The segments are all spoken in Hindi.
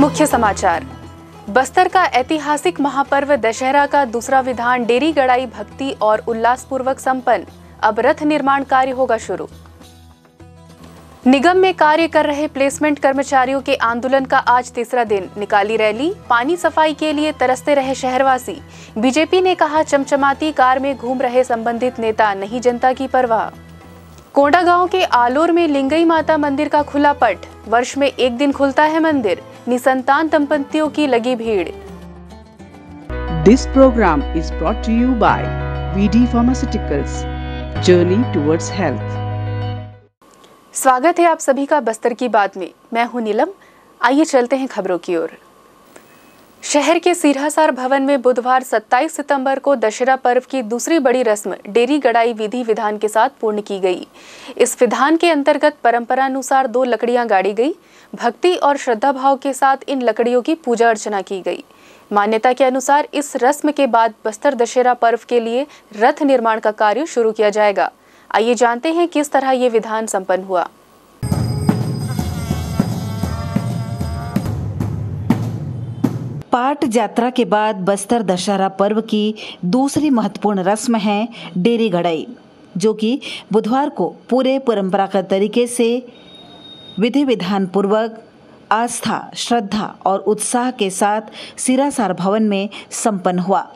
मुख्य समाचार। बस्तर का ऐतिहासिक महापर्व दशहरा का दूसरा विधान डेरी गड़ाई भक्ति और उल्लासपूर्वक संपन्न। अब रथ निर्माण कार्य होगा शुरू। निगम में कार्य कर रहे प्लेसमेंट कर्मचारियों के आंदोलन का आज तीसरा दिन। निकाली रैली। पानी सफाई के लिए तरसते रहे शहरवासी। बीजेपी ने कहा चमचमाती कार में घूम रहे संबंधित नेता, नहीं जनता की परवाह। कोंडा गांव के आलोर में लिंगई माता मंदिर का खुला पट। वर्ष में एक दिन खुलता है मंदिर। निसंतान दंपतियों की लगी भीड़। This program is brought to you by VD Pharmaceuticals, Journey towards Health। स्वागत है आप सभी का बस्तर की बात में। मैं हूं नीलम। आइए चलते हैं खबरों की ओर। शहर के सिरहासार भवन में बुधवार 27 सितंबर को दशहरा पर्व की दूसरी बड़ी रस्म डेरी गड़ाई विधि विधान के साथ पूर्ण की गई। इस विधान के अंतर्गत परंपरानुसार 2 लकड़ियां गाड़ी गई। भक्ति और श्रद्धा भाव के साथ इन लकड़ियों की पूजा अर्चना की गई। मान्यता के अनुसार इस रस्म के बाद बस्तर दशहरा पर्व के लिए रथ निर्माण का कार्य शुरू किया जाएगा। आइए जानते हैं किस तरह ये विधान संपन्न हुआ। पाट यात्रा के बाद बस्तर दशहरा पर्व की दूसरी महत्वपूर्ण रस्म है डेरी गड़ाई, जो कि बुधवार को पूरे परंपरागत तरीके से विधि विधान पूर्वक आस्था, श्रद्धा और उत्साह के साथ सिरहासार भवन में संपन्न हुआ।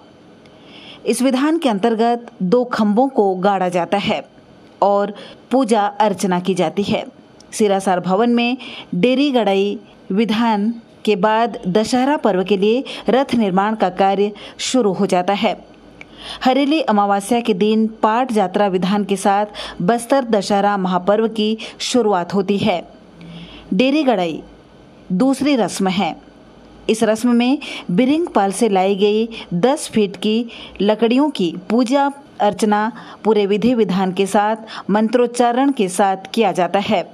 इस विधान के अंतर्गत 2 खंभों को गाड़ा जाता है और पूजा अर्चना की जाती है। सिरहासार भवन में डेरी गड़ाई विधान के बाद दशहरा पर्व के लिए रथ निर्माण का कार्य शुरू हो जाता है। हरेली अमावस्या के दिन पाट यात्रा विधान के साथ बस्तर दशहरा महापर्व की शुरुआत होती है। डेरी गड़ाई दूसरी रस्म है। इस रस्म में बिरिंगपाल से लाई गई 10 फीट की लकड़ियों की पूजा अर्चना पूरे विधि विधान के साथ मंत्रोच्चारण के साथ किया जाता है।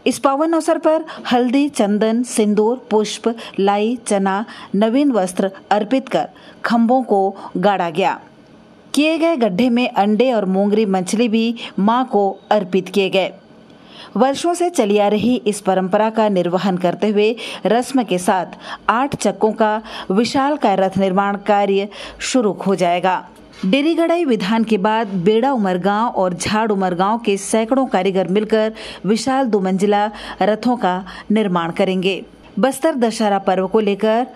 इस पावन अवसर पर हल्दी, चंदन, सिंदूर, पुष्प, लाई, चना, नवीन वस्त्र अर्पित कर खंभों को गाड़ा गया। किए गए गड्ढे में अंडे और मोंगरी मछली भी मां को अर्पित किए गए। वर्षों से चली आ रही इस परंपरा का निर्वहन करते हुए रस्म के साथ 8 चक्कों का विशालकाय रथ निर्माण कार्य शुरू हो जाएगा। डेरी गड़ाई विधान के बाद बेड़ा उमरगांव और झाड़ उमरगांव के सैकड़ों कारीगर मिलकर विशाल 2 मंजिला रथों का निर्माण करेंगे। बस्तर दशहरा पर्व को लेकर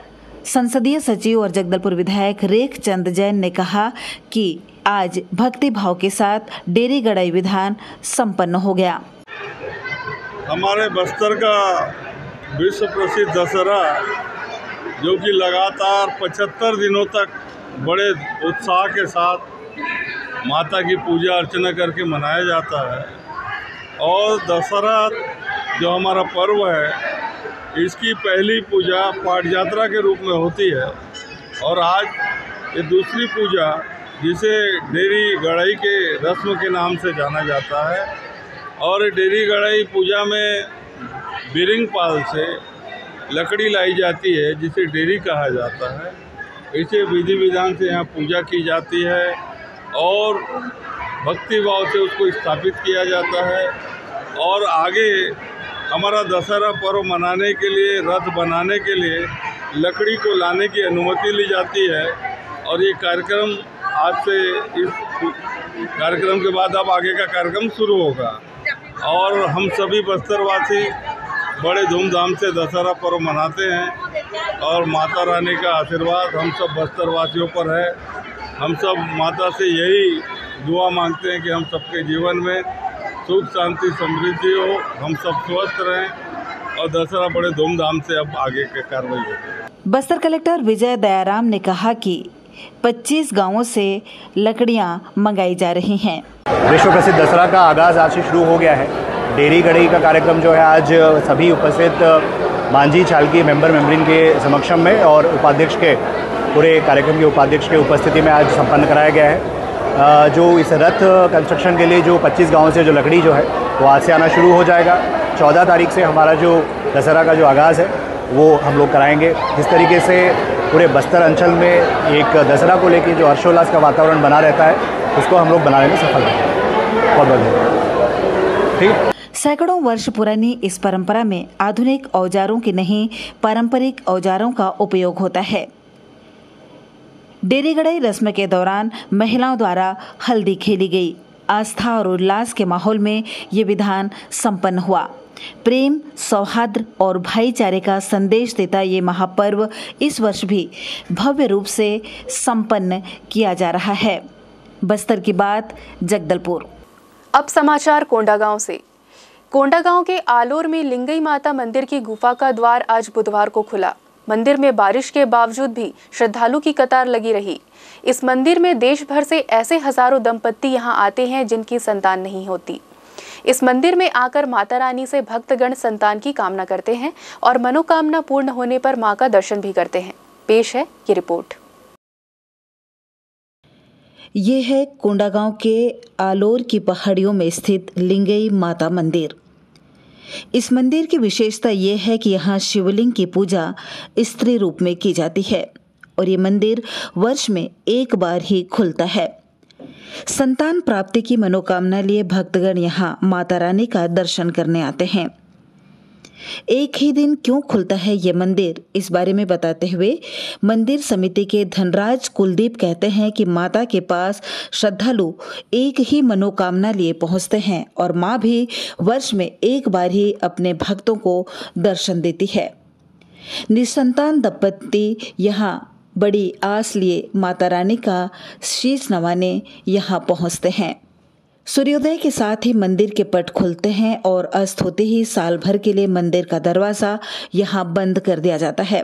संसदीय सचिव और जगदलपुर विधायक रेख चंद जैन ने कहा कि आज भक्ति भाव के साथ डेरी गड़ाई विधान संपन्न हो गया। हमारे बस्तर का विश्व प्रसिद्ध दशहरा, जो कि लगातार 75 दिनों तक बड़े उत्साह के साथ माता की पूजा अर्चना करके मनाया जाता है। और दशहरा जो हमारा पर्व है, इसकी पहली पूजा पाट यात्रा के रूप में होती है और आज ये दूसरी पूजा, जिसे डेरी गड़ाई के रस्म के नाम से जाना जाता है। और डेरी गड़ाई पूजा में बिरिंगपाल से लकड़ी लाई जाती है, जिसे डेरी कहा जाता है। इसे विधि विधान से यहाँ पूजा की जाती है और भक्ति भाव से उसको स्थापित किया जाता है। और आगे हमारा दशहरा पर्व मनाने के लिए, रथ बनाने के लिए लकड़ी को लाने की अनुमति ली जाती है। और ये कार्यक्रम आज से, इस कार्यक्रम के बाद अब आगे का कार्यक्रम शुरू होगा। और हम सभी बस्तरवासी बड़े धूमधाम से दशहरा पर्व मनाते हैं और माता रानी का आशीर्वाद हम सब बस्तरवासियों पर है। हम सब माता से यही दुआ मांगते हैं कि हम सबके जीवन में सुख, शांति, समृद्धि हो, हम सब स्वस्थ रहें और दशहरा बड़े धूमधाम से अब आगे के कार्रवाई हो। बस्तर कलेक्टर विजय दयाराम ने कहा कि 25 गांवों से लकड़ियां मंगाई जा रही हैं। विश्व प्रसिद्ध दशहरा का आगाज़ आज से शुरू हो गया है। डेरी गड़ाई का कार्यक्रम जो है आज सभी उपस्थित मांझी चालकी मेंबरिन के समक्षम में और उपाध्यक्ष के, पूरे कार्यक्रम के उपाध्यक्ष के उपस्थिति में आज संपन्न कराया गया है। जो इस रथ कंस्ट्रक्शन के लिए जो 25 गाँव से जो लकड़ी जो है वो आज से आना शुरू हो जाएगा। 14 तारीख से हमारा जो दशहरा का जो आगाज़ है वो हम लोग कराएंगे। जिस तरीके से पूरे बस्तर अंचल में एक दशहरा को लेकर जो हर्षोल्लास का वातावरण बना रहता है, उसको हम लोग बनाने में सफल रहेंगे। बहुत बहुत धन्यवाद। ठीक। सैकड़ों वर्ष पुरानी इस परंपरा में आधुनिक औजारों के नहीं पारंपरिक औजारों का उपयोग होता है। डेरी गड़ाई रस्म के दौरान महिलाओं द्वारा हल्दी खेली गई। आस्था और उल्लास के माहौल में ये विधान संपन्न हुआ। प्रेम, सौहार्द और भाईचारे का संदेश देता ये महापर्व इस वर्ष भी भव्य रूप से संपन्न किया जा रहा है। बस्तर की बात, जगदलपुर। अब समाचार कोंडागांव से। कोंडागांव के आलोर में लिंगई माता मंदिर की गुफा का द्वार आज बुधवार को खुला। मंदिर में बारिश के बावजूद भी श्रद्धालु की कतार लगी रही। इस मंदिर में देश भर से ऐसे हजारों दंपत्ति यहां आते हैं जिनकी संतान नहीं होती। इस मंदिर में आकर माता रानी से भक्तगण संतान की कामना करते हैं और मनोकामना पूर्ण होने पर मां का दर्शन भी करते हैं। पेश है ये रिपोर्ट। ये है कोंडागांव के आलोर की पहाड़ियों में स्थित लिंगई माता मंदिर। इस मंदिर की विशेषता ये है कि यहाँ शिवलिंग की पूजा स्त्री रूप में की जाती है और ये मंदिर वर्ष में एक बार ही खुलता है। संतान प्राप्ति की मनोकामना लिए भक्तगण यहाँ माता रानी का दर्शन करने आते हैं। एक ही दिन क्यों खुलता है ये मंदिर, इस बारे में बताते हुए मंदिर समिति के धनराज कुलदीप कहते हैं कि माता के पास श्रद्धालु एक ही मनोकामना लिए पहुंचते हैं और मां भी वर्ष में एक बार ही अपने भक्तों को दर्शन देती है। निसंतान दंपत्ति यहाँ बड़ी आस लिए माता रानी का शीश नवाने यहाँ पहुंचते हैं। सूर्योदय के साथ ही मंदिर के पट खुलते हैं और अस्त होते ही साल भर के लिए मंदिर का दरवाजा यहाँ बंद कर दिया जाता है।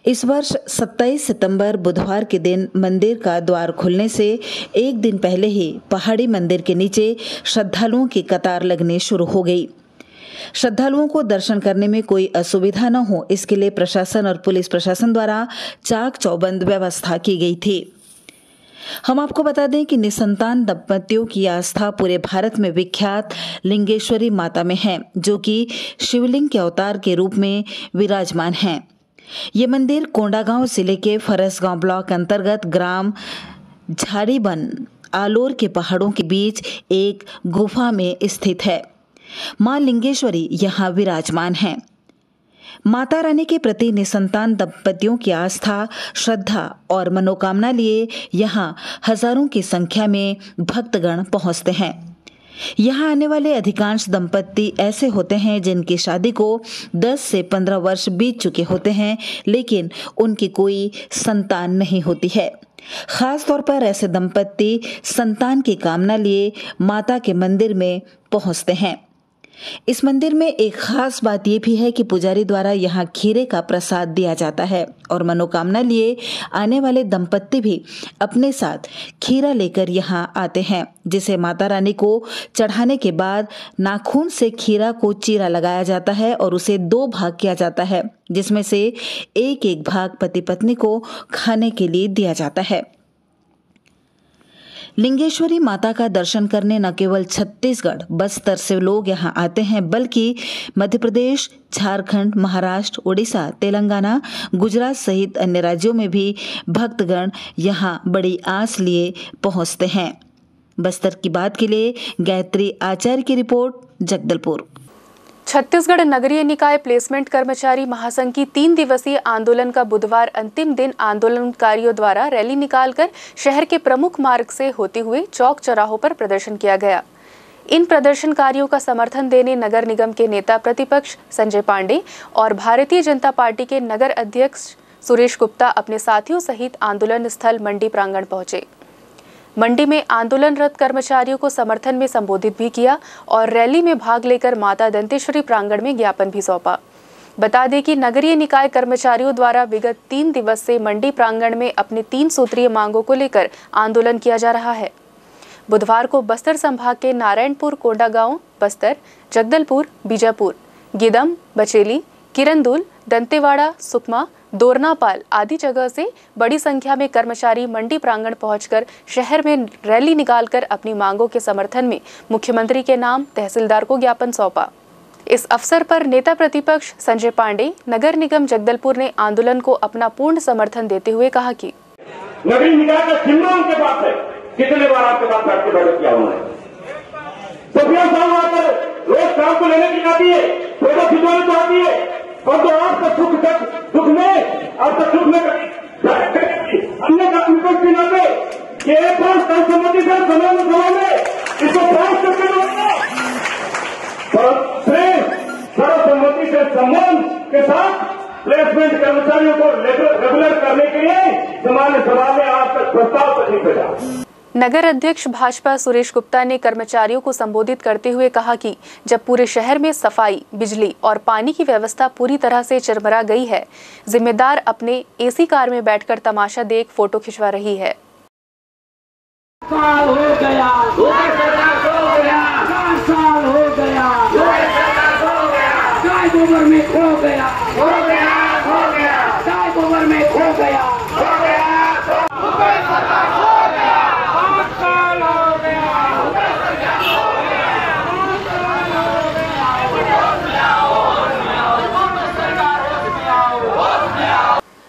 इस वर्ष 27 सितंबर बुधवार के दिन मंदिर का द्वार खुलने से एक दिन पहले ही पहाड़ी मंदिर के नीचे श्रद्धालुओं की कतार लगने शुरू हो गई। श्रद्धालुओं को दर्शन करने में कोई असुविधा न हो, इसके लिए प्रशासन और पुलिस प्रशासन द्वारा चाक चौबंद व्यवस्था की गई थी। हम आपको बता दें कि निसंतान दंपतियों की आस्था पूरे भारत में विख्यात लिंगेश्वरी माता में है, जो कि शिवलिंग के अवतार के रूप में विराजमान है। ये मंदिर कोंडागांव जिले के फरसगांव ब्लॉक अंतर्गत ग्राम झाड़ीबन आलोर के पहाड़ों के बीच एक गुफा में स्थित है। मां लिंगेश्वरी यहाँ विराजमान है। माता रानी के प्रति निसंतान दंपतियों की आस्था, श्रद्धा और मनोकामना लिए यहाँ हजारों की संख्या में भक्तगण पहुँचते हैं। यहाँ आने वाले अधिकांश दंपत्ति ऐसे होते हैं जिनकी शादी को 10 से 15 वर्ष बीत चुके होते हैं, लेकिन उनकी कोई संतान नहीं होती है। खास तौर पर ऐसे दंपत्ति संतान की कामना लिए माता के मंदिर में पहुँचते हैं। इस मंदिर में एक खास बात यह भी है कि पुजारी द्वारा यहाँ खीरे का प्रसाद दिया जाता है और मनोकामना लिए आने वाले दंपत्ति भी अपने साथ खीरा लेकर यहाँ आते हैं, जिसे माता रानी को चढ़ाने के बाद नाखून से खीरा को चीरा लगाया जाता है और उसे 2 भाग किया जाता है, जिसमें से एक भाग पति पत्नी को खाने के लिए दिया जाता है। लिंगेश्वरी माता का दर्शन करने न केवल छत्तीसगढ़, बस्तर से लोग यहाँ आते हैं, बल्कि मध्य प्रदेश, झारखंड, महाराष्ट्र, उड़ीसा, तेलंगाना, गुजरात सहित अन्य राज्यों में भी भक्तगण यहाँ बड़ी आस लिए पहुँचते हैं। बस्तर की बात के लिए गायत्री आचार्य की रिपोर्ट, जगदलपुर। छत्तीसगढ़ नगरीय निकाय प्लेसमेंट कर्मचारी महासंघ की 3 दिवसीय आंदोलन का बुधवार अंतिम दिन आंदोलनकारियों द्वारा रैली निकालकर शहर के प्रमुख मार्ग से होते हुए चौक चौराहों पर प्रदर्शन किया गया। इन प्रदर्शनकारियों का समर्थन देने नगर निगम के नेता प्रतिपक्ष संजय पांडे और भारतीय जनता पार्टी के नगर अध्यक्ष सुरेश गुप्ता अपने साथियों सहित आंदोलन स्थल मंडी प्रांगण पहुंचे। मंडी में आंदोलनरत कर्मचारियों को समर्थन में संबोधित भी किया और रैली में भाग लेकर माता दंतेश्वरी प्रांगण में ज्ञापन भी सौंपा। बता दें कि नगरीय निकाय कर्मचारियों द्वारा विगत 3 दिवस से मंडी प्रांगण में अपनी 3 सूत्रीय मांगों को लेकर आंदोलन किया जा रहा है। बुधवार को बस्तर संभाग के नारायणपुर, कोंडागांव, बस्तर, जगदलपुर, बीजापुर, गिदम, बचेली, किरंदुल, दंतेवाड़ा, सुकमा, दोरनापाल आदि जगह से बड़ी संख्या में कर्मचारी मंडी प्रांगण पहुंचकर शहर में रैली निकालकर अपनी मांगों के समर्थन में मुख्यमंत्री के नाम तहसीलदार को ज्ञापन सौंपा। इस अवसर पर नेता प्रतिपक्ष संजय पांडे, नगर निगम जगदलपुर ने आंदोलन को अपना पूर्ण समर्थन देते हुए कहा कि नगरीय निकाय का चिन्ह उनके पास है। कितने बार आपके पास बैठ के बैठक किया उन्होंने? सोफिया साहब आकर रोज काम को लेने की आती है, फोटो खिंचवाने तो आती है, और तो आपका दुख में आपका सुख में अन्य का विपक्ष के नाते ये पांच सर्वसम्मति से समान में इसको पास करके सर्वसम्मति से सम्मान के साथ प्लेसमेंट कर्मचारियों को रेगुलर करने के लिए सामान्य सभा में आज तक प्रस्ताव नहीं भेजा। नगर अध्यक्ष भाजपा सुरेश गुप्ता ने कर्मचारियों को संबोधित करते हुए कहा कि जब पूरे शहर में सफाई, बिजली और पानी की व्यवस्था पूरी तरह से चरमरा गई है, जिम्मेदार अपने एसी कार में बैठकर तमाशा देख फोटो खिंचवा रही है। साल हो गया, 4 साल हो गया, गाय गोबर में खो गया, गाय गोबर में खो गया,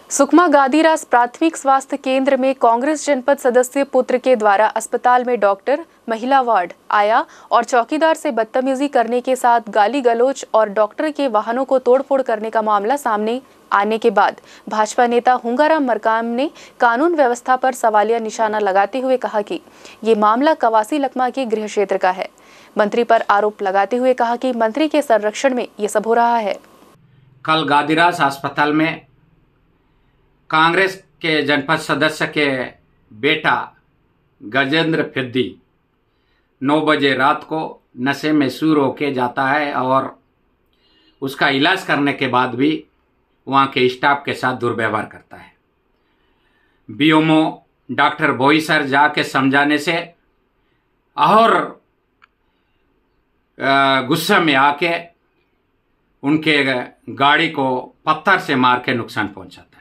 सुकमा गादीरास प्राथमिक स्वास्थ्य केंद्र में कांग्रेस जनपद सदस्य पुत्र के द्वारा अस्पताल में डॉक्टर, महिला वार्ड आया और चौकीदार से बदतमीजी करने के साथ गाली गलौज और डॉक्टर के वाहनों को तोड़फोड़ करने का मामला सामने आने के बाद भाजपा नेता हुंगाराम मरकाम ने कानून व्यवस्था पर सवालिया निशाना लगाते हुए कहा कि ये मामला कवासी लकमा के गृह क्षेत्र का है। मंत्री पर आरोप लगाते हुए कहा कि मंत्री के संरक्षण में ये सब हो रहा है। कल गादीरास अस्पताल में कांग्रेस के जनपद सदस्य के बेटा गजेंद्र फिद्दी 9 बजे रात को नशे में सूर होके जाता है और उसका इलाज करने के बाद भी वहाँ के स्टाफ के साथ दुर्व्यवहार करता है। बीओमओ डॉक्टर बोईसर जाके समझाने से और गुस्से में आके उनके गाड़ी को पत्थर से मार के नुकसान पहुंचाता है।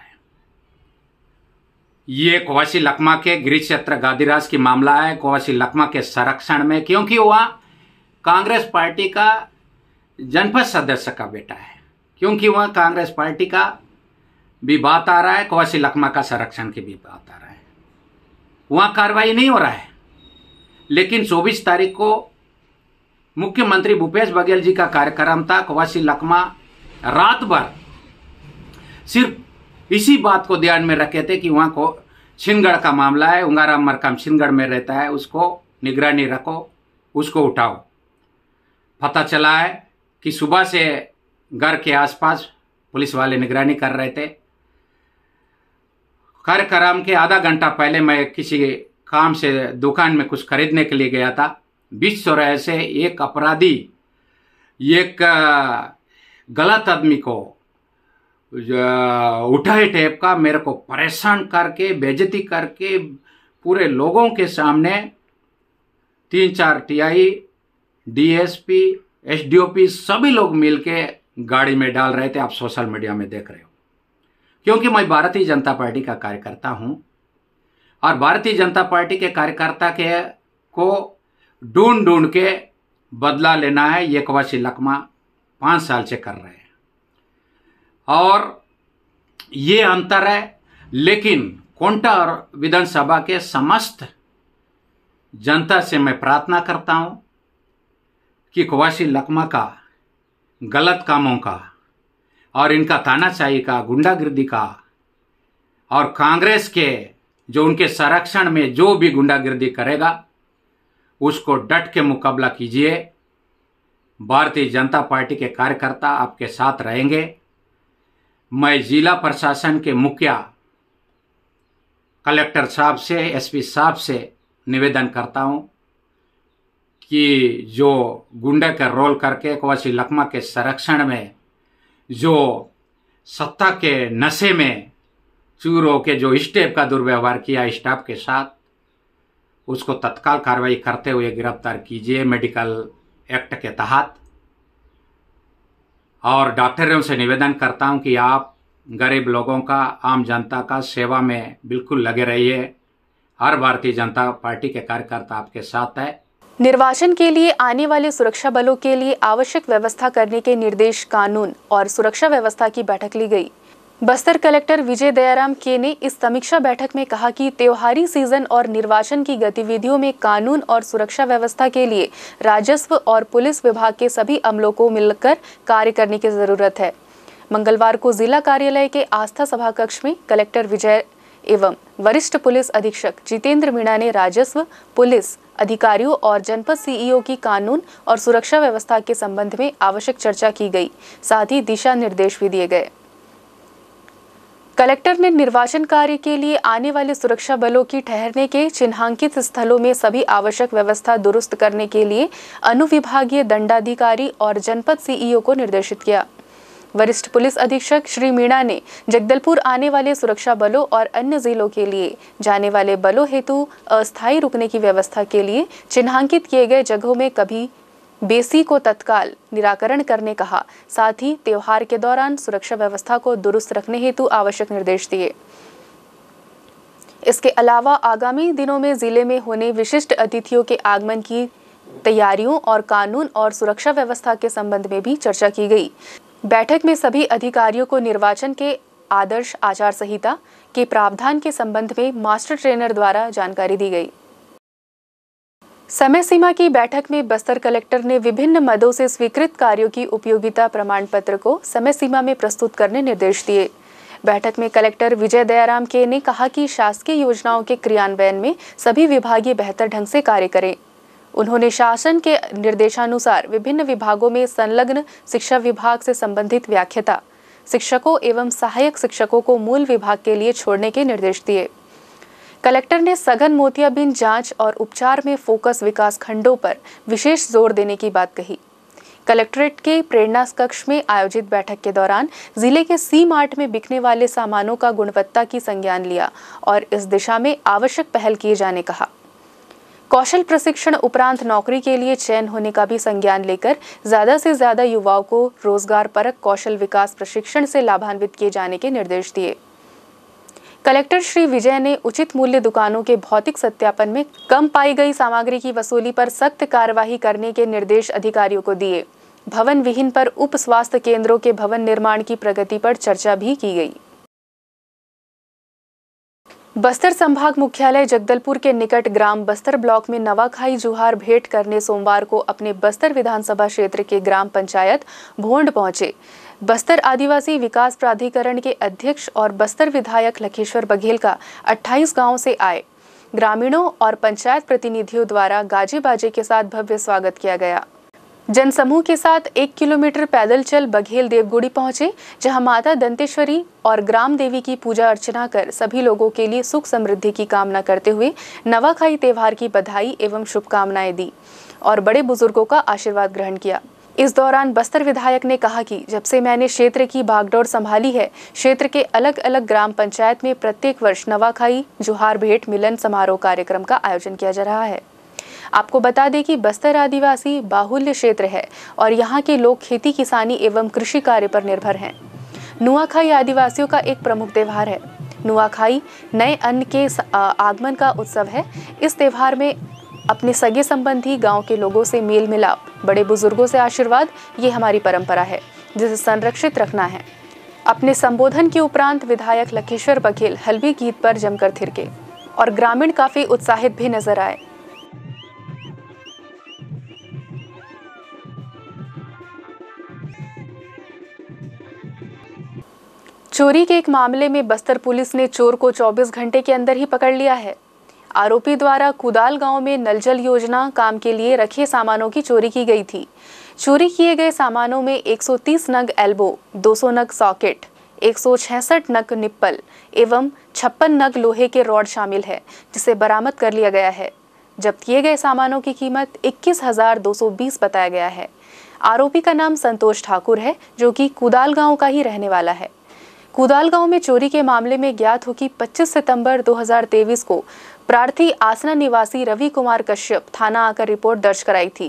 ये कवासी लकमा के गृह क्षेत्र गादीरास की मामला है, कवासी लकमा के संरक्षण में, क्योंकि वह कांग्रेस पार्टी का जनपद सदस्य का बेटा है, क्योंकि वह कांग्रेस पार्टी का भी बात आ रहा है, कवासी लकमा का संरक्षण की भी बात आ रहा है। वहां कार्रवाई नहीं हो रहा है, लेकिन 24 तारीख को मुख्यमंत्री भूपेश बघेल जी का कार्यक्रम था। कवासी लकमा रात भर सिर्फ इसी बात को ध्यान में रखे थे कि वहां को छिनगढ़ का मामला है, हुंगाराम मरकाम छिनगढ़ में रहता है, उसको निगरानी रखो, उसको उठाओ। पता चला है कि सुबह से घर के आसपास पुलिस वाले निगरानी कर रहे थे। कार्यक्रम के आधा घंटा पहले मैं किसी काम से दुकान में कुछ खरीदने के लिए गया था। बीच चौराहे से एक अपराधी एक गलत आदमी को उठाए टेप का मेरे को परेशान करके बेइज्जती करके पूरे लोगों के सामने 3-4 टीआई, डीएसपी, एसडीओपी सभी लोग मिलके गाड़ी में डाल रहे थे। आप सोशल मीडिया में देख रहे हो। क्योंकि मैं भारतीय जनता पार्टी का कार्यकर्ता हूं और भारतीय जनता पार्टी के कार्यकर्ता के को ढूंढ के बदला लेना है, ये कवासी लकमा 5 साल से कर रहे हैं और ये अंतर है। लेकिन कोंटा और विधानसभा के समस्त जनता से मैं प्रार्थना करता हूं कि कवासी लकमा का गलत कामों का और इनका तानाशाही का, गुंडागिर्दी का और कांग्रेस के जो उनके संरक्षण में जो भी गुंडागिर्दी करेगा उसको डट के मुकाबला कीजिए। भारतीय जनता पार्टी के कार्यकर्ता आपके साथ रहेंगे। मैं जिला प्रशासन के मुखिया कलेक्टर साहब से, एसपी साहब से निवेदन करता हूं कि जो गुंडे का रोल करके कवासी लकमा के संरक्षण में जो सत्ता के नशे में चूर होके जो स्टेप का दुर्व्यवहार किया स्टाफ के साथ, उसको तत्काल कार्रवाई करते हुए गिरफ्तार कीजिए मेडिकल एक्ट के तहत। और डॉक्टरों से निवेदन करता हूं कि आप गरीब लोगों का, आम जनता का सेवा में बिल्कुल लगे रहिए। हर भारतीय जनता पार्टी के कार्यकर्ता आपके साथ है। निर्वाचन के लिए आने वाले सुरक्षा बलों के लिए आवश्यक व्यवस्था करने के निर्देश कानून और सुरक्षा व्यवस्था की बैठक ली गई। बस्तर कलेक्टर विजय दयाराम के ने इस समीक्षा बैठक में कहा कि त्योहारी सीजन और निर्वाचन की गतिविधियों में कानून और सुरक्षा व्यवस्था के लिए राजस्व और पुलिस विभाग के सभी अमलों को मिलकर कार्य करने की जरूरत है। मंगलवार को जिला कार्यालय के आस्था सभा कक्ष में कलेक्टर विजय एवं वरिष्ठ पुलिस अधीक्षक जितेंद्र मीणा ने राजस्व, पुलिस अधिकारियों और जनपद सीईओ की कानून और सुरक्षा व्यवस्था के संबंध में आवश्यक चर्चा की गई, साथ ही दिशा निर्देश भी दिए गए। कलेक्टर ने निर्वाचन कार्य के लिए आने वाले सुरक्षा बलों की ठहरने के चिन्हांकित स्थलों में सभी आवश्यक व्यवस्था दुरुस्त करने के लिए अनुविभागीय दंडाधिकारी और जनपद सीईओ को निर्देशित किया। वरिष्ठ पुलिस अधीक्षक श्री मीणा ने जगदलपुर आने वाले सुरक्षा बलों और अन्य जिलों के लिए जाने वाले बलों हेतु अस्थायी रुकने की व्यवस्था के लिए चिन्हांकित किए गए जगहों में कभी बेसी को तत्काल निराकरण करने कहा। साथ ही त्योहार के दौरान सुरक्षा व्यवस्था को दुरुस्त रखने हेतु आवश्यक निर्देश दिए। इसके अलावा आगामी दिनों में जिले में होने विशिष्ट अतिथियों के आगमन की तैयारियों और कानून और सुरक्षा व्यवस्था के संबंध में भी चर्चा की गई। बैठक में सभी अधिकारियों को निर्वाचन के आदर्श आचार संहिता के प्रावधान के संबंध में मास्टर ट्रेनर द्वारा जानकारी दी गई। समय सीमा की बैठक में बस्तर कलेक्टर ने विभिन्न मदों से स्वीकृत कार्यों की उपयोगिता प्रमाण पत्र को समय सीमा में प्रस्तुत करने निर्देश दिए। बैठक में कलेक्टर विजय दयाराम के ने कहा कि शासकीय योजनाओं के क्रियान्वयन में सभी विभागीय बेहतर ढंग से कार्य करें। उन्होंने शासन के निर्देशानुसार विभिन्न विभागों में संलग्न शिक्षा विभाग से संबंधित व्याख्याता शिक्षकों एवं सहायक शिक्षकों को मूल विभाग के लिए छोड़ने के निर्देश दिए। कलेक्टर ने सघन मोतियाबिंद जांच और उपचार में फोकस विकास खंडों पर विशेष जोर देने की बात कही। कलेक्ट्रेट के प्रेरणा कक्ष में आयोजित बैठक के दौरान जिले के सी मार्ट में बिकने वाले सामानों का गुणवत्ता की संज्ञान लिया और इस दिशा में आवश्यक पहल किए जाने कहा। कौशल प्रशिक्षण उपरांत नौकरी के लिए चयन होने का भी संज्ञान लेकर ज्यादा से ज्यादा युवाओं को रोजगार परक कौशल विकास प्रशिक्षण से लाभान्वित किए जाने के निर्देश दिए। कलेक्टर श्री विजय ने उचित मूल्य दुकानों के भौतिक सत्यापन में कम पाई गई सामग्री की वसूली पर सख्त कार्यवाही करने के निर्देश अधिकारियों को दिए। भवन विहीन पर उप स्वास्थ्य केंद्रों के भवन निर्माण की प्रगति पर चर्चा भी की गई। बस्तर संभाग मुख्यालय जगदलपुर के निकट ग्राम बस्तर ब्लॉक में नवाखाई जुहार भेंट करने सोमवार को अपने बस्तर विधानसभा क्षेत्र के ग्राम पंचायत भोंड पहुंचे। बस्तर आदिवासी विकास प्राधिकरण के अध्यक्ष और बस्तर विधायक लखेश्वर बघेल का 28 गांवों से आए ग्रामीणों और पंचायत प्रतिनिधियों द्वारा गाजे बाजे के साथ भव्य स्वागत किया गया। जनसमूह के साथ 1 किलोमीटर पैदल चल बघेल देवगुड़ी पहुंचे, जहां माता दंतेश्वरी और ग्राम देवी की पूजा अर्चना कर सभी लोगों के लिए सुख समृद्धि की कामना करते हुए नवाखाई त्योहार की बधाई एवं शुभकामनाएं दी और बड़े बुजुर्गों का आशीर्वाद ग्रहण किया। इस दौरान बस्तर विधायक ने कहा कि जब से मैंने क्षेत्र की बागडोर संभाली है, क्षेत्र के अलग अलग ग्राम पंचायत में प्रत्येक वर्ष नवाखाई जुहार भेंट मिलन समारोह कार्यक्रम का आयोजन किया जा रहा है। आपको बता दें कि बस्तर आदिवासी बाहुल्य क्षेत्र है और यहाँ के लोग खेती किसानी एवं कृषि कार्य पर निर्भर हैं। नुआखाई आदिवासियों का एक प्रमुख त्योहार है। नुआखाई नए अन्न के आगमन का उत्सव है। इस त्योहार में अपने सगे संबंधी गांव के लोगों से मेल मिलाप, बड़े बुजुर्गों से आशीर्वाद, ये हमारी परंपरा है जिसे संरक्षित रखना है। अपने संबोधन के उपरांत विधायक लखेश्वर बघेल हल्बी गीत पर जमकर थिरके और ग्रामीण काफी उत्साहित भी नजर आए। चोरी के एक मामले में बस्तर पुलिस ने चोर को 24 घंटे के अंदर ही पकड़ लिया है। आरोपी द्वारा कुदाल गांव में नल जल योजना काम के लिए रखे सामानों की चोरी की गई थी। चोरी किए गए सामानों में 130 नग एल्बो, 200 नग सॉकेट, 166 नग निप्पल एवं 56 नग लोहे के रॉड शामिल है, जिसे बरामद कर लिया गया है। जब्त किए गए सामानों की कीमत 21,220 बताया गया है। आरोपी का नाम संतोष ठाकुर है, जो कि कुदाल गांव का ही रहने वाला है। कुदाल गांव में चोरी के मामले में ज्ञात हो कि 25 सितंबर 2023 को प्रार्थी आसना निवासी रवि कुमार कश्यप थाना आकर रिपोर्ट दर्ज कराई थी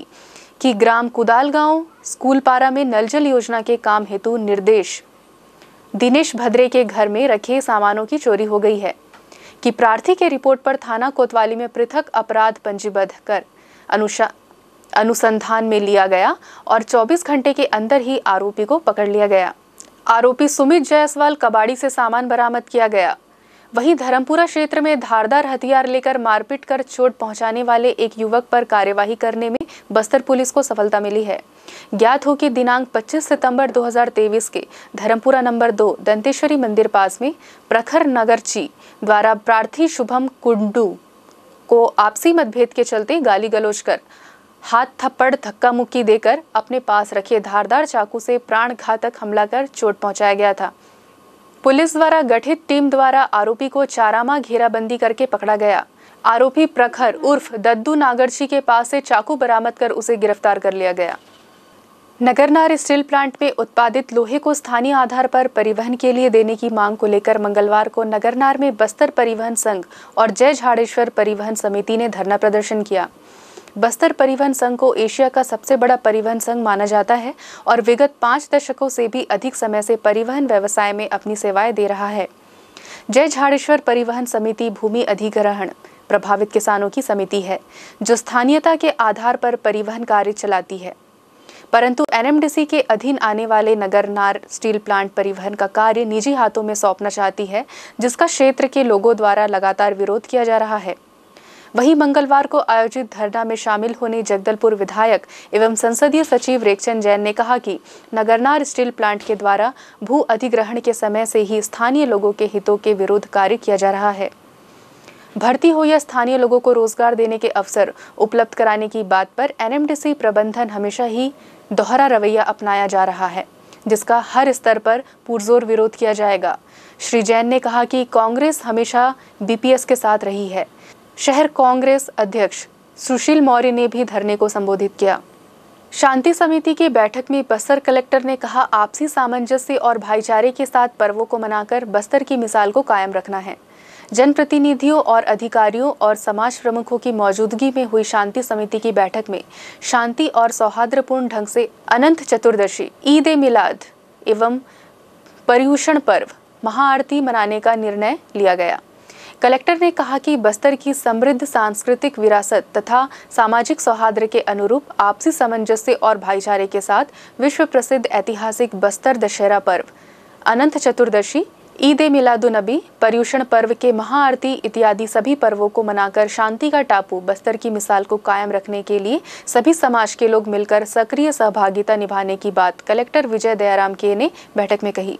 कि ग्राम कुदाल गांव स्कूलपारा में नल जल योजना के काम हेतु निर्देश दिनेश भद्रे के घर में रखे सामानों की चोरी हो गई है। कि प्रार्थी के रिपोर्ट पर थाना कोतवाली में पृथक अपराध पंजीबद्ध कर अनुसंधान में लिया गया और 24 घंटे के अंदर ही आरोपी को पकड़ लिया गया। आरोपी सुमित जायसवाल कबाड़ी से सामान बरामद किया गया। वहीं धर्मपुरा क्षेत्र में धारदार हथियार लेकर मारपीट कर चोट पहुंचाने वाले एक युवक पर कार्यवाही करने में बस्तर पुलिस को सफलता मिली है। ज्ञात हो कि दिनांक 25 सितंबर 2023 के धर्मपुरा नंबर 2 दंतेश्वरी मंदिर पास में प्रखर नगरची द्वारा प्रार्थी शुभम कुंडू को आपसी मतभेद के चलते गाली गलौज कर हाथ थप्पड़ धक्का मुक्की देकर अपने पास रखे धारदार चाकू से प्राण घातक हमला कर चोट पहुंचाया गया था। पुलिस द्वारा गठित टीम द्वारा आरोपी को चारामा घेराबंदी करके पकड़ा गया। आरोपी प्रखर उर्फ दद्दू नागरची के पास से चाकू बरामद कर उसे गिरफ्तार कर लिया गया। नगरनार स्टील प्लांट में उत्पादित लोहे को स्थानीय आधार पर परिवहन के लिए देने की मांग को लेकर मंगलवार को नगरनार में बस्तर परिवहन संघ और जय झाड़ेश्वर परिवहन समिति ने धरना प्रदर्शन किया। बस्तर परिवहन संघ को एशिया का सबसे बड़ा परिवहन संघ माना जाता है और विगत 5 दशकों से भी अधिक समय से परिवहन व्यवसाय में अपनी सेवाएं दे रहा है। जय झाड़ेश्वर परिवहन समिति भूमि अधिग्रहण प्रभावित किसानों की समिति है जो स्थानीयता के आधार पर परिवहन कार्य चलाती है, परंतु एनएमडीसी के अधीन आने वाले नगरनार स्टील प्लांट परिवहन का कार्य निजी हाथों में सौंपना चाहती है, जिसका क्षेत्र के लोगों द्वारा लगातार विरोध किया जा रहा है। वहीं मंगलवार को आयोजित धरना में शामिल होने जगदलपुर विधायक एवं संसदीय सचिव रेखचंद जैन ने कहा कि नगरनार स्टील प्लांट के द्वारा भू अधिग्रहण के समय से ही स्थानीय लोगों के हितों के विरुद्ध कार्य किया जा रहा है। भर्ती हो या स्थानीय लोगों को रोजगार देने के अवसर उपलब्ध कराने की बात पर एनएमडीसी प्रबंधन हमेशा ही दोहरा रवैया अपनाया जा रहा है, जिसका हर स्तर पर पुरजोर विरोध किया जाएगा। श्री जैन ने कहा कि कांग्रेस हमेशा बीपीएस के साथ रही है। शहर कांग्रेस अध्यक्ष सुशील मौर्य ने भी धरने को संबोधित किया। शांति समिति की बैठक में बस्तर कलेक्टर ने कहा, आपसी सामंजस्य और भाईचारे के साथ पर्वों को मनाकर बस्तर की मिसाल को कायम रखना है। जनप्रतिनिधियों और अधिकारियों और समाज प्रमुखों की मौजूदगी में हुई शांति समिति की बैठक में शांति और सौहार्दपूर्ण ढंग से अनंत चतुर्दशी, ईद ए मिलाद एवं पर्युषण पर्व महाआरती मनाने का निर्णय लिया गया। कलेक्टर ने कहा कि बस्तर की समृद्ध सांस्कृतिक विरासत तथा सामाजिक सौहार्द के अनुरूप आपसी सामंजस्य और भाईचारे के साथ विश्व प्रसिद्ध ऐतिहासिक बस्तर दशहरा पर्व, अनंत चतुर्दशी, ईद ए मिलादुन्नबी, पर्युषण पर्व के महाआरती इत्यादि सभी पर्वों को मनाकर शांति का टापू बस्तर की मिसाल को कायम रखने के लिए सभी समाज के लोग मिलकर सक्रिय सहभागिता निभाने की बात कलेक्टर विजय दयाराम के ने बैठक में कही।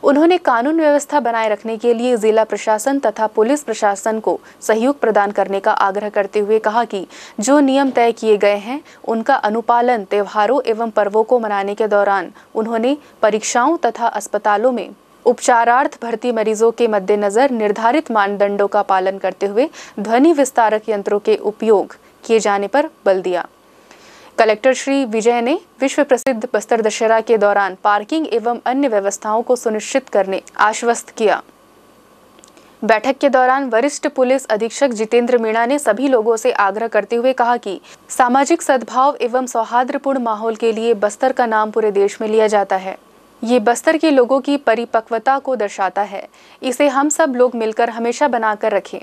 उन्होंने कानून व्यवस्था बनाए रखने के लिए जिला प्रशासन तथा पुलिस प्रशासन को सहयोग प्रदान करने का आग्रह करते हुए कहा कि जो नियम तय किए गए हैं उनका अनुपालन त्योहारों एवं पर्वों को मनाने के दौरान उन्होंने परीक्षाओं तथा अस्पतालों में उपचारार्थ भर्ती मरीजों के मद्देनजर निर्धारित मानदंडों का पालन करते हुए ध्वनि विस्तारक यंत्रों के उपयोग किए जाने पर बल दिया। कलेक्टर श्री विजय ने विश्व प्रसिद्ध बस्तर दशहरा के दौरान पार्किंग एवं अन्य व्यवस्थाओं को सुनिश्चित करने आश्वस्त किया। बैठक के दौरान वरिष्ठ पुलिस अधीक्षक जितेंद्र मीणा ने सभी लोगों से आग्रह करते हुए कहा कि सामाजिक सद्भाव एवं सौहार्दपूर्ण माहौल के लिए बस्तर का नाम पूरे देश में लिया जाता है। ये बस्तर के लोगों की परिपक्वता को दर्शाता है। इसे हम सब लोग मिलकर हमेशा बनाकर रखें,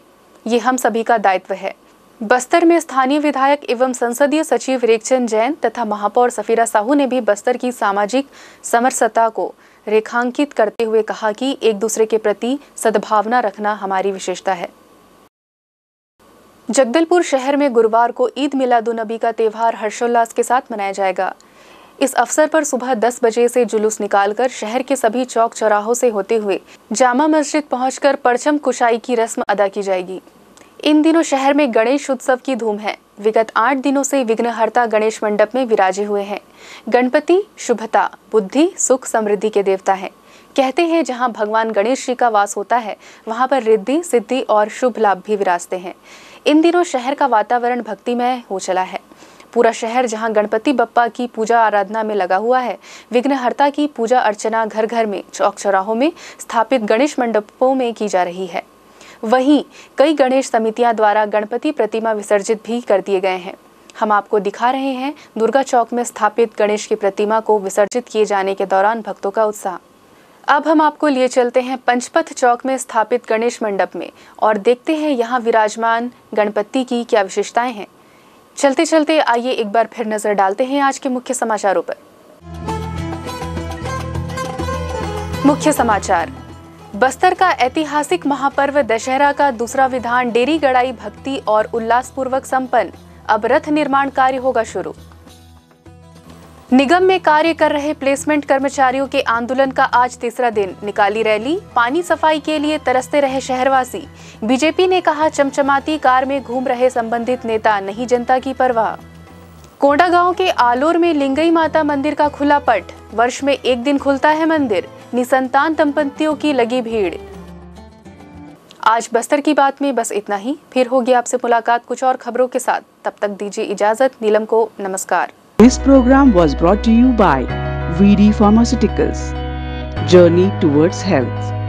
ये हम सभी का दायित्व है। बस्तर में स्थानीय विधायक एवं संसदीय सचिव रेखचंद जैन तथा महापौर सफीरा साहू ने भी बस्तर की सामाजिक समरसता को रेखांकित करते हुए कहा कि एक दूसरे के प्रति सद्भावना रखना हमारी विशेषता है। जगदलपुर शहर में गुरुवार को ईद मिलादुन्नबी का त्योहार हर्षोल्लास के साथ मनाया जाएगा। इस अवसर पर सुबह 10 बजे से जुलूस निकालकर शहर के सभी चौक चौराहों से होते हुए जामा मस्जिद पहुंचकर परचम कुशाई की रस्म अदा की जाएगी। इन दिनों शहर में गणेश उत्सव की धूम है। विगत 8 दिनों से विघ्नहर्ता गणेश मंडप में विराजे हुए हैं। गणपति शुभता, बुद्धि, सुख, समृद्धि के देवता हैं। कहते हैं जहां भगवान गणेश जी का वास होता है वहां पर रिद्धि, सिद्धि और शुभ लाभ भी विराजते हैं। इन दिनों शहर का वातावरण भक्तिमय हो चला है। पूरा शहर जहां गणपति बप्पा की पूजा आराधना में लगा हुआ है, विघ्नहर्ता की पूजा अर्चना घर घर में, चौक चौराहों में स्थापित गणेश मंडपों में की जा रही है। वहीं कई गणेश समितियां द्वारा गणपति प्रतिमा विसर्जित भी कर दिए गए हैं। हम आपको दिखा रहे हैं दुर्गा चौक में स्थापित गणेश की प्रतिमा को विसर्जित किए जाने के दौरान भक्तों का उत्साह। अब हम आपको लिए चलते हैं पंचपथ चौक में स्थापित गणेश मंडप में और देखते हैं यहाँ विराजमान गणपति की क्या विशेषताएं हैं। चलते चलते आइए एक बार फिर नजर डालते हैं आज के मुख्य समाचारों पर। मुख्य समाचार। बस्तर का ऐतिहासिक महापर्व दशहरा का दूसरा विधान डेरी गड़ाई भक्ति और उल्लासपूर्वक संपन्न। अब रथ निर्माण कार्य होगा शुरू। निगम में कार्य कर रहे प्लेसमेंट कर्मचारियों के आंदोलन का आज तीसरा दिन। निकाली रैली। पानी सफाई के लिए तरसते रहे शहरवासी। बीजेपी ने कहा चमचमाती कार में घूम रहे संबंधित नेता, नहीं जनता की परवाह। कोंडागांव के आलोर में लिंगई माता मंदिर का खुला पट। वर्ष में एक दिन खुलता है मंदिर। निसंतान दंपतियों की लगी भीड़। आज बस्तर की बात में बस इतना ही। फिर होगी आपसे मुलाकात कुछ और खबरों के साथ। तब तक दीजिए इजाजत। नीलम को नमस्कार। This program was brought to you by VD Pharmaceuticals. Journey towards health.